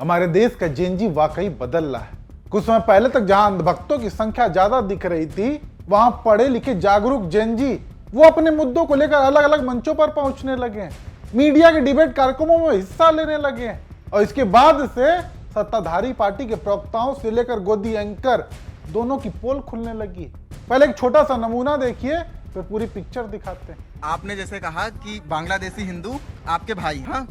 हमारे देश का जेनजी वाकई बदल रहा है। कुछ समय पहले तक जहां अंधभक्तों की संख्या ज्यादा दिख रही थी, वहां पढ़े लिखे जागरूक जेनजी वो अपने मुद्दों को लेकर अलग अलग मंचों पर पहुंचने लगे हैं, मीडिया के डिबेट कार्यक्रमों में हिस्सा लेने लगे हैं और इसके बाद से सत्ताधारी पार्टी के प्रवक्ताओं से लेकर गोदी एंकर दोनों की पोल खुलने लगी। पहले एक छोटा सा नमूना देखिए, फिर पूरी पिक्चर दिखाते हैं। आपने जैसे कहा कि बांग्लादेशी हिंदू आपके भाई, हाँ,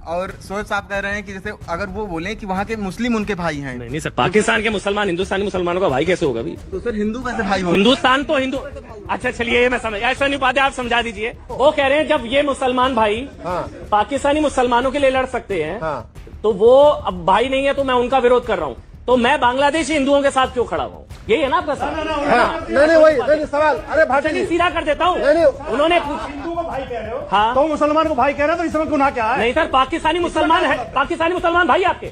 और सोहेब साहब कह रहे हैं कि जैसे अगर वो बोले कि वहाँ के मुस्लिम उनके भाई हैं। नहीं सर, पाकिस्तान के मुसलमान हिंदुस्तानी मुसलमानों का भाई कैसे होगा अभी? तो सर हिंदू कैसे भाई होंगे? हिंदुस्तान तो हिंदू। अच्छा चलिए, ये मैं समझ, ऐसा नहीं पाते, आप समझा दीजिए। वो कह रहे हैं जब ये मुसलमान भाई पाकिस्तानी मुसलमानों के लिए लड़ सकते हैं, तो वो अब भाई नहीं है तो मैं उनका विरोध कर रहा हूँ, तो मैं बांग्लादेशी हिंदुओं के साथ क्यों खड़ा हुआ? यही है ना आपका सवाल? नहीं वही सवाल। अरे भाटी सीधा कर देता हूँ। उन्होंने हिंदू को भाई कह रहे हो, हाँ, तो मुसलमान को भाई कह रहे हो, तो इस समय गुनाह क्या है? नहीं सर, पाकिस्तानी मुसलमान है, पाकिस्तानी मुसलमान भाई आपके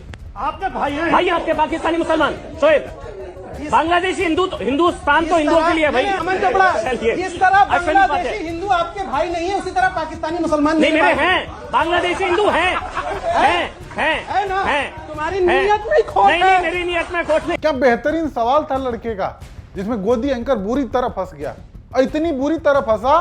भाई हैं? भाई आपके पाकिस्तानी मुसलमान। शोएब, बांग्लादेशी हिंदू तो हिंदुस्तान तो हिंदुओं के लिए भाई। अमन चोपड़ा, जिस तरह बांग्लादेशी हिंदू आपके भाई नहीं है, उसी तरह पाकिस्तानी मुसलमान नहीं मेरे हैं, बांग्लादेशी हिंदू हैं। तुम्हारी नीयत में खोट है। नहीं, मेरी नीयत में खोट नहीं। क्या बेहतरीन सवाल था लड़के का, जिसमें गोदी एंकर बुरी तरह फंस गया और इतनी बुरी तरह फंसा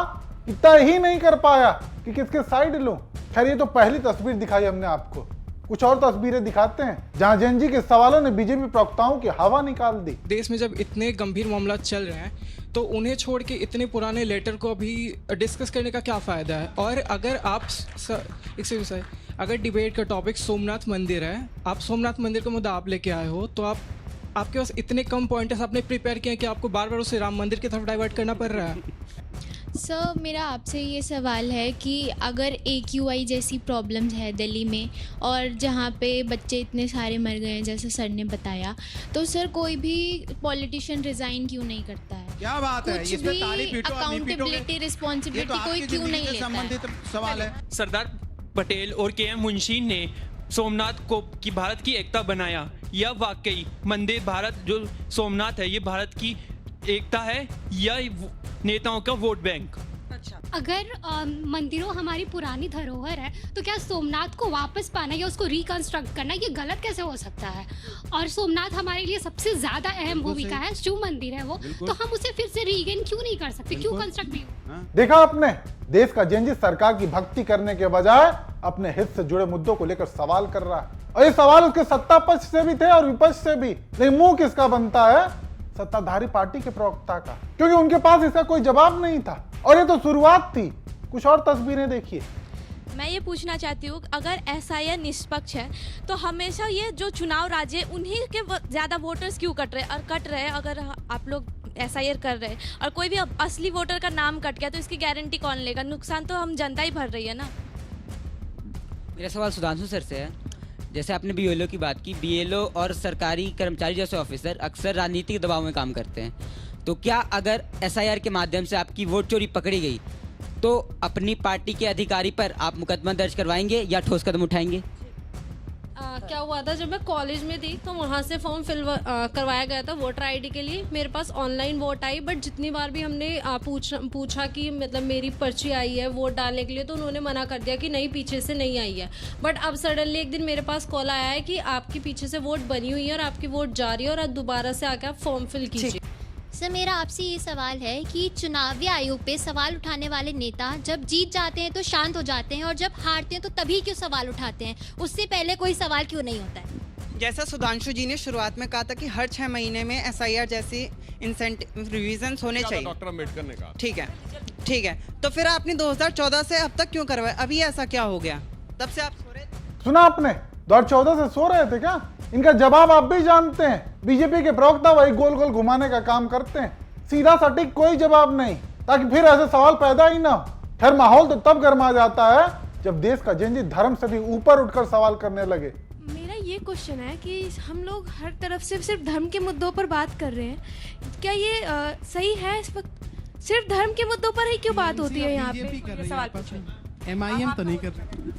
कि तय ही नहीं कर पाया कि किसके साइड लूं। खैर, ये तो पहली तस्वीर दिखाई हमने आपको, कुछ और तस्वीरें दिखाते हैं जहां जेनजी के सवालों ने बीजेपी प्रवक्ताओं की हवा निकाल दी। देश में जब इतने गंभीर मामला चल रहे हैं तो उन्हें छोड़ के इतने पुराने लेटर को अभी डिस्कस करने का क्या फ़ायदा है? और अगर आप अगर डिबेट का टॉपिक सोमनाथ मंदिर है, आप सोमनाथ मंदिर का मुद्दा आप लेके आए हो, तो आपके पास इतने कम पॉइंट्स आपने प्रिपेयर किए हैं कि आपको बार बार उसे राम मंदिर की तरफ डाइवर्ट करना पड़ रहा है। सर, मेरा आपसे ये सवाल है कि अगर AQI जैसी प्रॉब्लम्स है दिल्ली में और जहाँ पे बच्चे इतने सारे मर गए हैं जैसे सर ने बताया, तो सर कोई भी पॉलिटिशियन रिज़ाइन क्यों नहीं करता है? क्या बात है, कुछ इसमें भी ताली पीटो और नहीं पीटोगे? अकाउंटेबिलिटी, रिस्पॉन्सिबिलिटी कोई क्यों नहीं लेता संबंधित है? सवाल है। सरदार पटेल और KM मुंशी ने सोमनाथ को की भारत की एकता बनाया। यह वाकई मंदिर भारत जो सोमनाथ है, ये भारत की एकता है या नेताओं का वोट बैंक? अगर मंदिरों हमारी पुरानी धरोहर है, तो क्या सोमनाथ को वापस पाना या उसको रिकंस्ट्रक्ट करना ये गलत कैसे हो सकता है? और सोमनाथ हमारे लिए सबसे ज्यादा अहम भूमिका है, शिव मंदिर है वो, तो हम उसे फिर से रीगेन क्यों नहीं कर सकते? क्यों कंस्ट्रक्ट नहीं? देखा आपने, देश का जेनजी सरकार की भक्ति करने के बजाय अपने हित से जुड़े मुद्दों को लेकर सवाल कर रहा है, और ये सवाल उसके सत्ता पक्ष से भी थे और विपक्ष से भी। लेकिन मुंह किसका बनता है? सत्ताधारी पार्टी के प्रवक्ता का, क्योंकि उनके पास इसका कोई जवाब नहीं था। और ये तो शुरुआत थी, कुछ और तस्वीरें देखिए। मैं ये पूछना चाहती हूँ, अगर SIR निष्पक्ष है तो हमेशा ये जो चुनाव राज्य उन्हीं के ज़्यादा वोटर्स क्यों कट रहे हैं? अगर आप लोग SIR कर रहे हैं और कोई भी असली वोटर का नाम कट गया तो इसकी गारंटी कौन लेगा? नुकसान तो हम जनता ही भर रही है ना। मेरा सवाल सुधांशु सर से है। जैसे आपने BLO की बात की, BLO और सरकारी कर्मचारी जैसे ऑफिसर अक्सर राजनीतिक दबाव में काम करते हैं, तो क्या अगर SIR के माध्यम से आपकी वोट चोरी पकड़ी गई तो अपनी पार्टी के अधिकारी पर आप मुकदमा दर्ज करवाएंगे या ठोस कदम उठाएंगे? क्या हुआ था, जब मैं कॉलेज में थी तो वहाँ से फॉर्म फिल करवाया गया था वोटर ID के लिए। मेरे पास ऑनलाइन वोट आई, बट जितनी बार भी हमने पूछा कि मतलब मेरी पर्ची आई है वोट डालने के लिए, तो उन्होंने मना कर दिया कि नहीं, पीछे से नहीं आई है। बट अब सडनली एक दिन मेरे पास कॉल आया है कि आपकी पीछे से वोट बनी हुई है और आपकी वोट जा रही है और आप दोबारा से आकर आप फॉर्म फिल कीजिए। सर, मेरा आपसे ये सवाल है कि चुनावी आयोग पे सवाल उठाने वाले नेता जब जीत जाते हैं तो शांत हो जाते हैं और जब हारते हैं तो तभी क्यों सवाल उठाते हैं? उससे पहले कोई सवाल क्यों नहीं होता है? जैसा सुधांशु जी ने शुरुआत में कहा था कि हर 6 महीने में SIR जैसी इंसेंटिव रिविजन्स होने चाहिए। डॉक्टर अम्बेडकर ने कहा। ठीक है, तो फिर आपने 2014 से अब तक क्यों करवाया? अभी ऐसा क्या हो गया? तब से आप सो रहे थे? सुना आपने, 2014 से सो रहे थे क्या? इनका जवाब आप भी जानते हैं। बीजेपी के प्रवक्ता वही गोल गोल घुमाने का काम करते हैं, सीधा सटीक कोई जवाब नहीं, ताकि फिर ऐसे सवाल पैदा ही ना हो। खैर, माहौल तो तब गर्मा जाता है जब देश का जेनजी धर्म से भी ऊपर उठकर सवाल करने लगे। मेरा ये क्वेश्चन है कि हम लोग हर तरफ से सिर्फ धर्म के मुद्दों पर बात कर रहे हैं, क्या ये सही है? इस वक्त सिर्फ धर्म के मुद्दों पर ही क्यों बात होती है यहाँ पे? सवाल पूछो। MIM तो नहीं कर रही।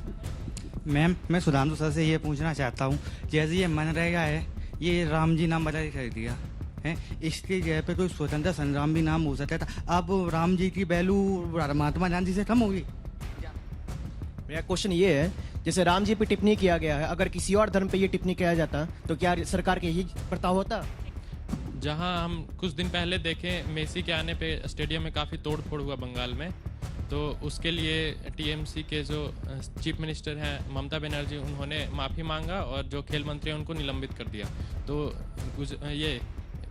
मैम, मैं सुधांशु सर से ये पूछना चाहता हूँ, जैसे ये मनरेगा है, ये राम जी नाम बदल कर दिया है, इसके जगह पे कोई स्वतंत्र संग्राम भी नाम हो सकता था। अब राम जी की वैल्यू महात्मा गांधी से कम होगी? मेरा क्वेश्चन ये है जैसे राम जी पे टिप्पणी किया गया है, अगर किसी और धर्म पे ये टिप्पणी किया जाता तो क्या सरकार के यही बर्ताव होता? जहां हम कुछ दिन पहले देखें मेसी के आने पे स्टेडियम में काफ़ी तोड़ फोड़ हुआ बंगाल में, तो उसके लिए टीएमसी के जो चीफ मिनिस्टर हैं ममता बनर्जी, उन्होंने माफ़ी मांगा और जो खेल मंत्री हैं उनको निलंबित कर दिया। तो ये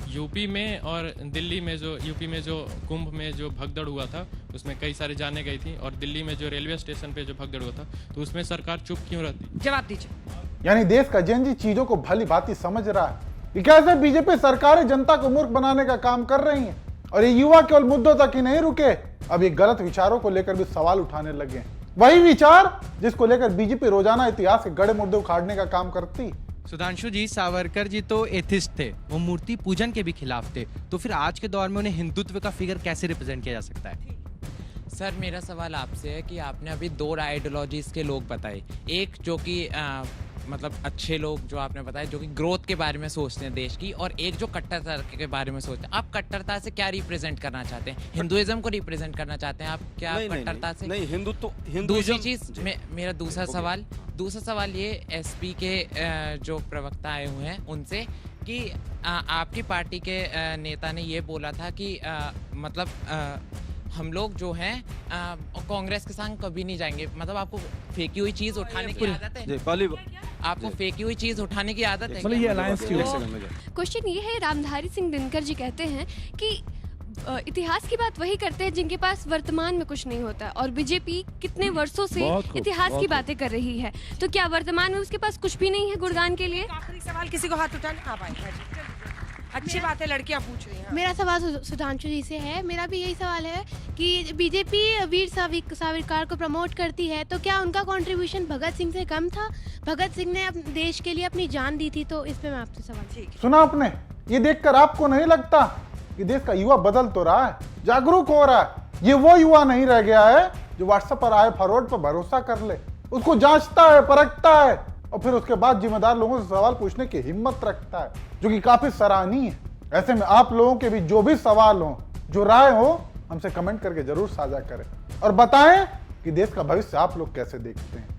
यूपी में और दिल्ली में यूपी में जो कुंभ में जो भगदड़ हुआ था उसमें कई सारी जाने गई थी, और दिल्ली में जो रेलवे स्टेशन पे जो भगदड़ हुआ था तो उसमें सरकार चुप क्यों रहती? जवाब दीजिए। यानी देश का जेन जी चीजों को भली भांति समझ रहा है कि कैसे बीजेपी सरकारें जनता को मूर्ख बनाने का काम कर रही हैं, और ये युवा केवल मुद्दों तक ही नहीं रुके, अब ये गलत विचारों को लेकर भी सवाल उठाने लगे। वही विचार जिसको लेकर बीजेपी रोजाना इतिहास के गड़े मुद्दे उखाड़ने का काम करती। सुधांशु जी, सावरकर जी तो एथिस्ट थे, वो मूर्ति पूजन के भी खिलाफ थे, तो फिर आज के दौर में उन्हें हिंदुत्व का फिगर कैसे रिप्रेजेंट किया जा सकता है? सर, मेरा सवाल आपसे है कि आपने अभी दो आइडियोलॉजीज के लोग बताए, एक जो कि मतलब अच्छे लोग जो आपने बताया जो कि ग्रोथ के बारे में सोचते हैं देश की, और एक जो कट्टरता के बारे में सोचते हैं। आप कट्टरता से क्या रिप्रेजेंट करना चाहते हैं? हिंदुइज्म को रिप्रेजेंट करना चाहते हैं आप क्या? कट्टरता से नहीं, हिंदुत्व। दूसरी चीज मेरा दूसरा सवाल ये एसपी के जो प्रवक्ता आए हुए हैं उनसे कि आपकी पार्टी के नेता ने ये बोला था कि मतलब हम लोग जो हैं कांग्रेस के संग कभी नहीं जाएंगे। मतलब आपको फेंकी हुई चीज उठाने की आदत है? आपको फेंकी हुई चीज उठाने की आदत है? क्वेश्चन ये है, रामधारी सिंह दिनकर जी कहते हैं कि इतिहास की बात वही करते हैं जिनके पास वर्तमान में कुछ नहीं होता, और बीजेपी कितने वर्षों से इतिहास की बातें कर रही है, तो क्या वर्तमान में उसके पास कुछ भी नहीं है गुणगान के लिए? आखिरी सवाल किसी को हाथ उठाना। अच्छी बात है, लड़कियां पूछ रही हैं। मेरा सवाल सुधांशु जी से है। मेरा भी यही सवाल है कि बीजेपी वीर सावरकर को प्रमोट करती है, तो क्या उनका कंट्रीब्यूशन भगत सिंह से कम था? भगत सिंह ने देश के लिए अपनी जान दी थी, तो इस पे मैं आपसे सवाल। सुना आपने? ये देखकर आपको नहीं लगता कि देश का युवा बदल तो रहा है, जागरूक हो रहा है? ये वो युवा नहीं रह गया है जो व्हाट्सएप पर आए फरवर्ड पर भरोसा कर ले, उसको जांचता है, परखता है, और फिर उसके बाद जिम्मेदार लोगों से सवाल पूछने की हिम्मत रखता है, जो कि काफी सराहनीय है। ऐसे में आप लोगों के भी जो भी सवाल हो, जो राय हो, हमसे कमेंट करके जरूर साझा करें और बताएं कि देश का भविष्य आप लोग कैसे देखते हैं।